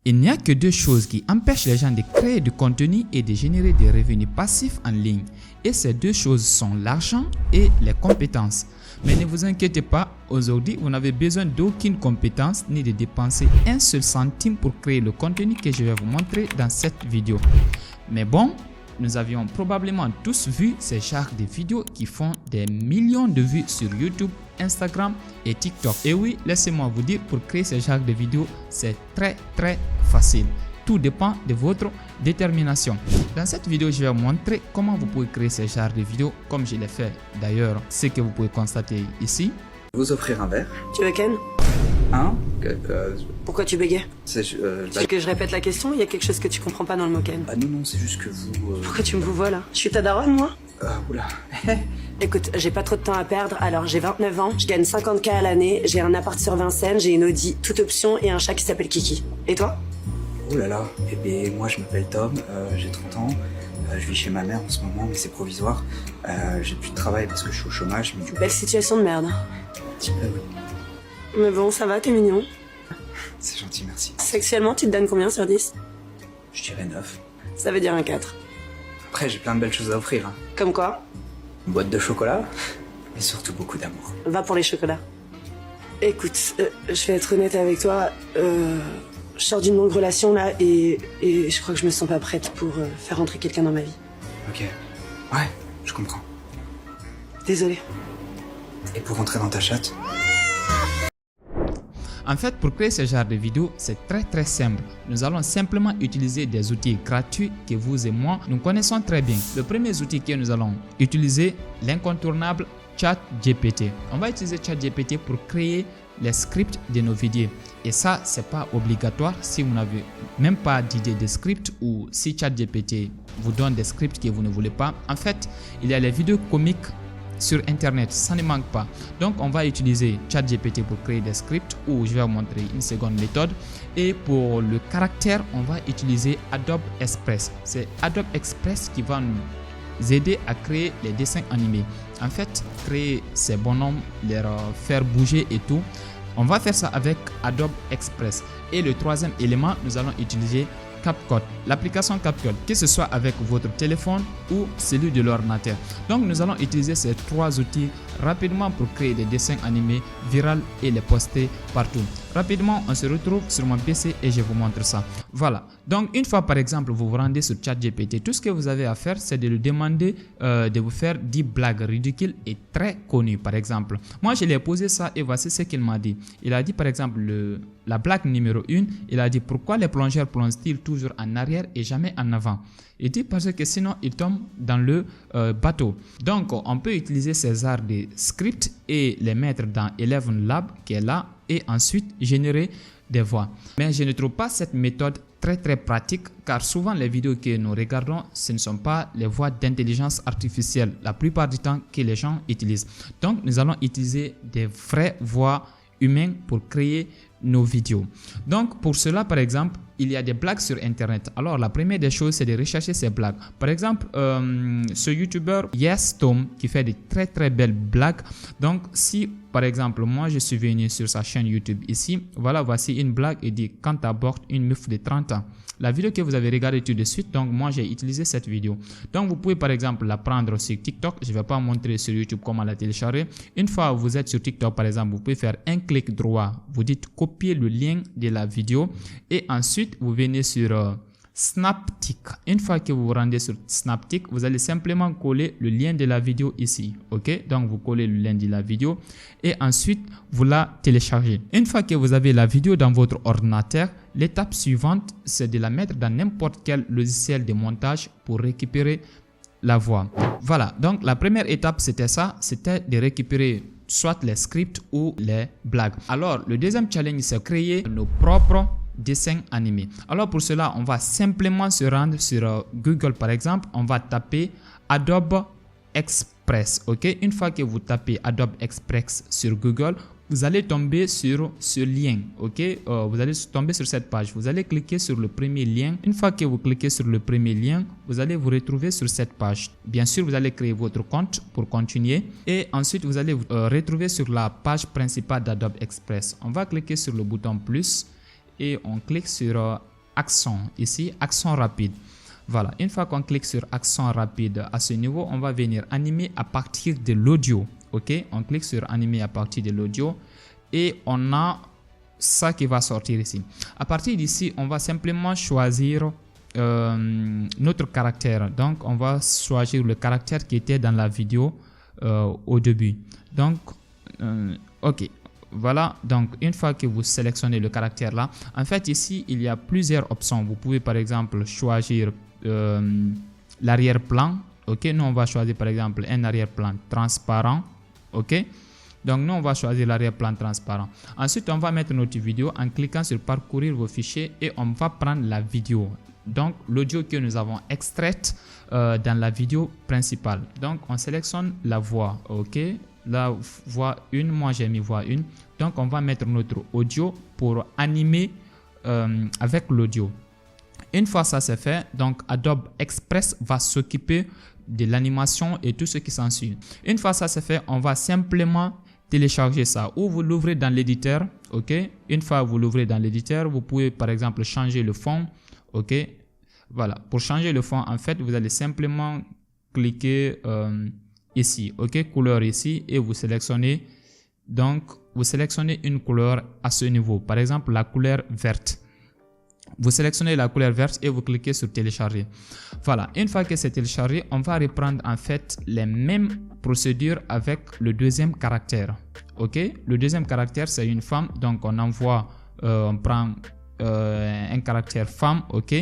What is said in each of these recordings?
Il n'y a que deux choses qui empêchent les gens de créer du contenu et de générer des revenus passifs en ligne. Et ces deux choses sont l'argent et les compétences. Mais ne vous inquiétez pas, aujourd'hui, vous n'avez besoin d'aucune compétence ni de dépenser un seul centime pour créer le contenu que je vais vous montrer dans cette vidéo. Mais bon, nous avions probablement tous vu ces genres de vidéos qui font des millions de vues sur YouTube, Instagram et TikTok. Et oui, laissez-moi vous dire, pour créer ces genres de vidéos, c'est très facile. Tout dépend de votre détermination. Dans cette vidéo, je vais vous montrer comment vous pouvez créer ces genres de vidéos comme je l'ai fait d'ailleurs, ce que vous pouvez constater ici. Vous offrir un verre. Tu veux Ken? Hein? Pourquoi tu bégayes? C'est Tu veux que je répète la question? Il y a quelque chose que tu comprends pas dans le mot Ken. Ah non, c'est juste que vous... Pourquoi tu me vous vois là? Je suis ta daronne, moi? Oula. Écoute, j'ai pas trop de temps à perdre, alors j'ai 29 ans, je gagne 50K à l'année, j'ai un appart sur Vincennes, j'ai une Audi, toute option et un chat qui s'appelle Kiki. Et toi? Oh là là. Eh bien, moi je m'appelle Tom, j'ai 30 ans, je vis chez ma mère en ce moment, mais c'est provisoire. J'ai plus de travail parce que je suis au chômage, mais du coup... Belle situation de merde. Un petit peu, oui. Mais bon, ça va, t'es mignon. C'est gentil, merci. Sexuellement, tu te donnes combien sur 10? Je dirais 9. Ça veut dire un 4. Après, j'ai plein de belles choses à offrir. Hein. Comme quoi? Une boîte de chocolat, mais surtout beaucoup d'amour. Va pour les chocolats. Écoute, je vais être honnête avec toi, je sors d'une longue relation là et je crois que je me sens pas prête pour faire rentrer quelqu'un dans ma vie. Ok. Ouais, je comprends. Désolée. Et pour rentrer dans ta chatte? En fait, pour créer ce genre de vidéo, c'est très simple. Nous allons simplement utiliser des outils gratuits que vous et moi, nous connaissons très bien. Le premier outil que nous allons utiliser, l'incontournable ChatGPT. On va utiliser ChatGPT pour créer les scripts de nos vidéos. Et ça, c'est pas obligatoire si vous n'avez même pas d'idée de script ou si ChatGPT vous donne des scripts que vous ne voulez pas. En fait, il y a les vidéos comiques sur internet, ça ne manque pas. Donc on va utiliser ChatGPT pour créer des scripts ou je vais vous montrer une seconde méthode. Et pour le caractère, on va utiliser Adobe Express. C'est Adobe Express qui va nous aider à créer les dessins animés. En fait, créer ces bonhommes, les faire bouger et tout. On va faire ça avec Adobe Express. Et le troisième élément, nous allons utiliser CapCut, l'application CapCut, que ce soit avec votre téléphone ou celui de l'ordinateur. Donc nous allons utiliser ces trois outils rapidement pour créer des dessins animés viraux et les poster partout. Rapidement, on se retrouve sur mon PC et je vous montre ça. Voilà. Donc une fois par exemple vous vous rendez sur ChatGPT, tout ce que vous avez à faire c'est de lui demander de vous faire 10 blagues ridicules et très connues. Par exemple, moi je lui ai posé ça et voici ce qu'il m'a dit. Il a dit par exemple la blague numéro 1, il a dit pourquoi les plongeurs plongent-ils toujours en arrière et jamais en avant? Il dit parce que sinon ils tombent dans le bateau. Donc on peut utiliser ces arts de script et les mettre dans Eleven Lab qui est là et ensuite générer des voix. Mais je ne trouve pas cette méthode très pratique car souvent les vidéos que nous regardons ce ne sont pas les voix d'intelligence artificielle la plupart du temps que les gens utilisent. Donc nous allons utiliser des vraies voix humaines pour créer nos vidéos. Donc pour cela par exemple il y a des blagues sur internet. Alors la première des choses c'est de rechercher ces blagues. Par exemple ce youtubeur Yes Tom qui fait de très belles blagues. Donc si par exemple moi je suis venu sur sa chaîne YouTube ici, voilà, voici une blague et dit quand tu abordes une meuf de 30 ans. La vidéo que vous avez regardée tout de suite, donc moi j'ai utilisé cette vidéo. Donc vous pouvez par exemple la prendre sur TikTok. Je ne vais pas montrer sur YouTube comment la télécharger. Une fois vous êtes sur TikTok par exemple, vous pouvez faire un clic droit. Vous dites copier le lien de la vidéo et ensuite vous venez sur Snaptik. Une fois que vous vous rendez sur Snaptik, vous allez simplement coller le lien de la vidéo ici. Ok, donc vous collez le lien de la vidéo et ensuite vous la téléchargez. Une fois que vous avez la vidéo dans votre ordinateur, l'étape suivante c'est de la mettre dans n'importe quel logiciel de montage pour récupérer la voix. Voilà, donc la première étape c'était ça, c'était de récupérer soit les scripts ou les blagues. Alors le deuxième challenge c'est créer nos propres dessins animés. Alors pour cela on va simplement se rendre sur Google par exemple, on va taper Adobe Express. Ok, une fois que vous tapez Adobe Express sur Google, vous allez tomber sur ce lien. Ok, vous allez tomber sur cette page, vous allez cliquer sur le premier lien. Une fois que vous cliquez sur le premier lien, vous allez vous retrouver sur cette page. Bien sûr vous allez créer votre compte pour continuer et ensuite vous allez vous retrouver sur la page principale d'Adobe Express. On va cliquer sur le bouton plus et on clique sur accent. Ici, accent rapide. Voilà, une fois qu'on clique sur accent rapide, à ce niveau, on va venir animer à partir de l'audio. Ok, on clique sur animer à partir de l'audio et on a ça qui va sortir ici. À partir d'ici, on va simplement choisir notre caractère. Donc, on va choisir le caractère qui était dans la vidéo au début. Donc, ok. Voilà, donc une fois que vous sélectionnez le caractère là, en fait ici il y a plusieurs options. Vous pouvez par exemple choisir l'arrière-plan. Ok, nous on va choisir par exemple un arrière-plan transparent. Ok, donc nous on va choisir l'arrière-plan transparent. Ensuite on va mettre notre vidéo en cliquant sur parcourir vos fichiers et on va prendre la vidéo. Donc l'audio que nous avons extraite dans la vidéo principale. Donc on sélectionne la voix. Ok, la voix 1, moi j'ai mis voix 1. Donc on va mettre notre audio pour animer avec l'audio. Une fois ça c'est fait, donc Adobe Express va s'occuper de l'animation et tout ce qui s'ensuit. Une fois ça c'est fait, on va simplement télécharger ça ou vous l'ouvrez dans l'éditeur. Ok, une fois vous l'ouvrez dans l'éditeur, vous pouvez par exemple changer le fond. Ok, voilà, pour changer le fond en fait vous allez simplement cliquer ici, ok, couleur ici et vous sélectionnez. Donc vous sélectionnez une couleur à ce niveau, par exemple la couleur verte. Vous sélectionnez la couleur verte et vous cliquez sur télécharger. Voilà, une fois que c'est téléchargé, on va reprendre en fait les mêmes procédures avec le deuxième caractère. Ok, le deuxième caractère c'est une femme, donc on envoie, on prend un caractère femme. Ok,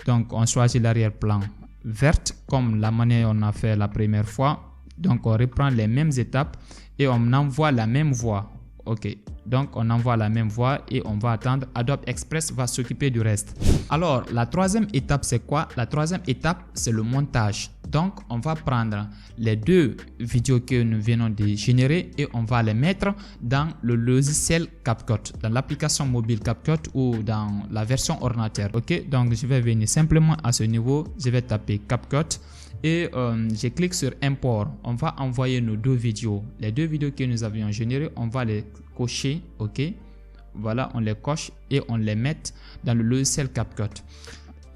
donc on choisit l'arrière-plan verte comme la manière on a fait la première fois. Donc on reprend les mêmes étapes et on envoie la même voix. Ok, donc on envoie la même voix et on va attendre. Adobe Express va s'occuper du reste. Alors la troisième étape c'est quoi? La troisième étape c'est le montage. Donc on va prendre les deux vidéos que nous venons de générer et on va les mettre dans le logiciel CapCut, dans l'application mobile CapCut ou dans la version ordinateur. Ok, donc je vais venir simplement à ce niveau, je vais taper CapCut. Et je clique sur import. On va envoyer nos deux vidéos. Les deux vidéos que nous avions générées, on va les cocher. Ok, voilà, on les coche et on les met dans le logiciel CapCut.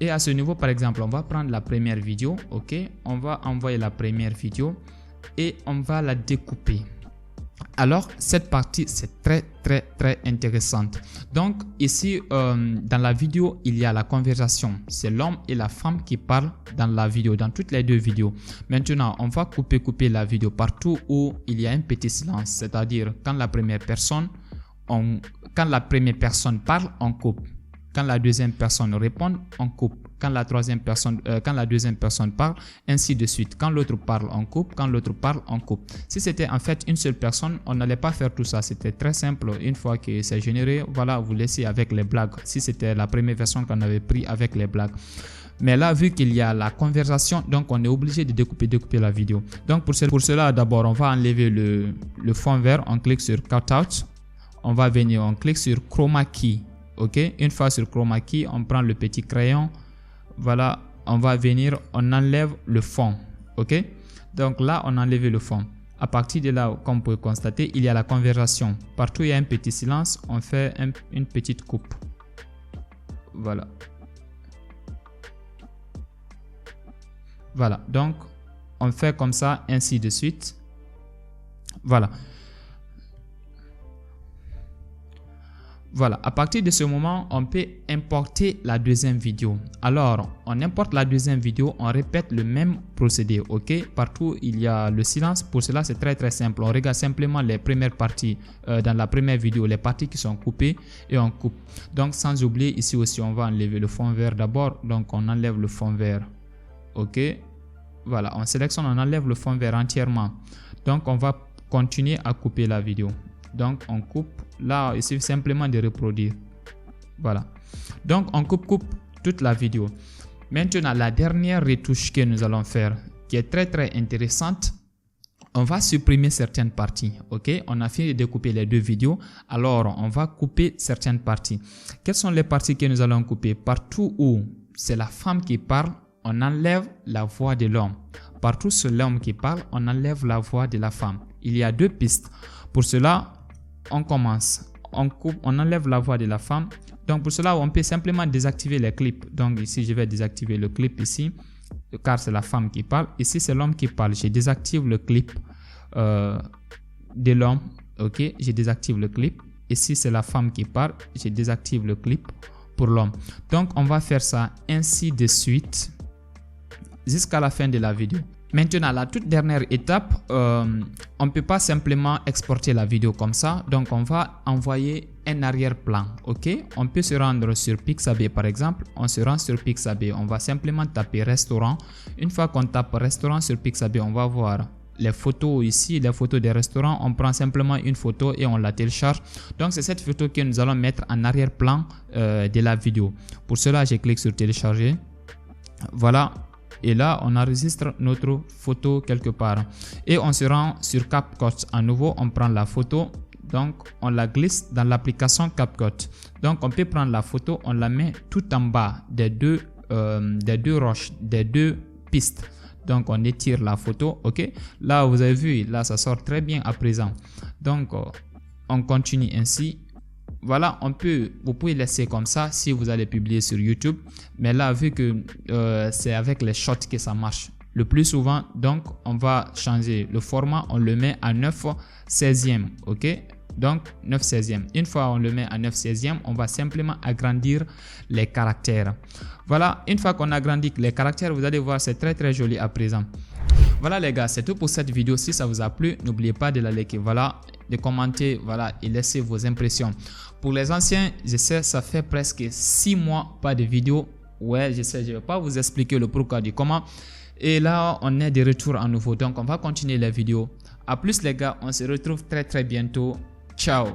Et à ce niveau, par exemple, on va prendre la première vidéo. Ok, on va envoyer la première vidéo et on va la découper. Alors cette partie c'est très intéressante. Donc ici dans la vidéo il y a la conversation, c'est l'homme et la femme qui parlent dans la vidéo, dans toutes les deux vidéos. Maintenant on va couper la vidéo partout où il y a un petit silence, c'est-à-dire quand la première personne parle on coupe, quand la deuxième personne répond on coupe, quand la deuxième personne parle, ainsi de suite. Quand l'autre parle, on coupe. Quand l'autre parle, on coupe. Si c'était en fait une seule personne, on n'allait pas faire tout ça. C'était très simple. Une fois que c'est généré, voilà, vous laissez avec les blagues. Si c'était la première version qu'on avait pris avec les blagues. Mais là, vu qu'il y a la conversation, donc on est obligé de découper la vidéo. Donc pour cela, d'abord, on va enlever le fond vert. On clique sur Cutout. On va venir, on clique sur Chroma Key. Ok, une fois sur Chroma Key, on prend le petit crayon. Voilà, on va venir, on enlève le fond. Ok, donc là on a enlevé le fond. À partir de là, comme vous pouvez constater, il y a la conversation. Partout il y a un petit silence, on fait une petite coupe. Voilà. Voilà, donc on fait comme ça, ainsi de suite. Voilà. Voilà, à partir de ce moment, on peut importer la deuxième vidéo. Alors, on importe la deuxième vidéo, on répète le même procédé, ok? Partout, il y a le silence. Pour cela, c'est très simple. On regarde simplement les premières parties dans la première vidéo, les parties qui sont coupées et on coupe. Donc, sans oublier, ici aussi, on va enlever le fond vert d'abord. Donc, on enlève le fond vert, ok? Voilà, on sélectionne, on enlève le fond vert entièrement. Donc, on va continuer à couper la vidéo. Donc, on coupe. Là, il suffit simplement de reproduire. Voilà. Donc, on coupe toute la vidéo. Maintenant, la dernière retouche que nous allons faire, qui est très intéressante, on va supprimer certaines parties. Ok, on a fini de découper les deux vidéos. Alors, on va couper certaines parties. Quelles sont les parties que nous allons couper? Partout où c'est la femme qui parle, on enlève la voix de l'homme. Partout où c'est l'homme qui parle, on enlève la voix de la femme. Il y a deux pistes. Pour cela, on commence. on coupe, on enlève la voix de la femme. Donc pour cela, on peut simplement désactiver les clips. Donc ici, je vais désactiver le clip ici, car c'est la femme qui parle. Ici, c'est l'homme qui parle. Je désactive le clip de l'homme. Ok, je désactive le clip. Ici, c'est la femme qui parle. Je désactive le clip pour l'homme. Donc, on va faire ça ainsi de suite jusqu'à la fin de la vidéo. Maintenant, la toute dernière étape, on ne peut pas simplement exporter la vidéo comme ça. Donc, on va envoyer un arrière-plan. Ok, on peut se rendre sur Pixabay par exemple. On se rend sur Pixabay. On va simplement taper restaurant. Une fois qu'on tape restaurant sur Pixabay, on va voir les photos ici, les photos des restaurants. On prend simplement une photo et on la télécharge. Donc, c'est cette photo que nous allons mettre en arrière-plan de la vidéo. Pour cela, je clique sur télécharger. Voilà. Et là, on enregistre notre photo quelque part. Et on se rend sur CapCut. À nouveau, on prend la photo. Donc, on la glisse dans l'application CapCut. Donc, on peut prendre la photo, on la met tout en bas des deux roches, des deux pistes. Donc, on étire la photo. Ok. Là, vous avez vu, là, ça sort très bien à présent. Donc, on continue ainsi. Voilà, vous pouvez laisser comme ça si vous allez publier sur YouTube. Mais là, vu que c'est avec les shots que ça marche le plus souvent, donc on va changer le format. On le met à 9/16e. Ok, donc 9/16e. Une fois on le met à 9/16e, on va simplement agrandir les caractères. Voilà, une fois qu'on agrandit les caractères, vous allez voir, c'est très joli à présent. Voilà les gars, c'est tout pour cette vidéo. Si ça vous a plu, n'oubliez pas de la liker, voilà, de commenter, voilà, et laisser vos impressions. Pour les anciens, je sais, ça fait presque 6 mois pas de vidéo. Ouais, je sais, je vais pas vous expliquer le pourquoi du comment. Et là, on est de retour à nouveau. Donc, on va continuer la vidéo. À plus les gars, on se retrouve très bientôt. Ciao.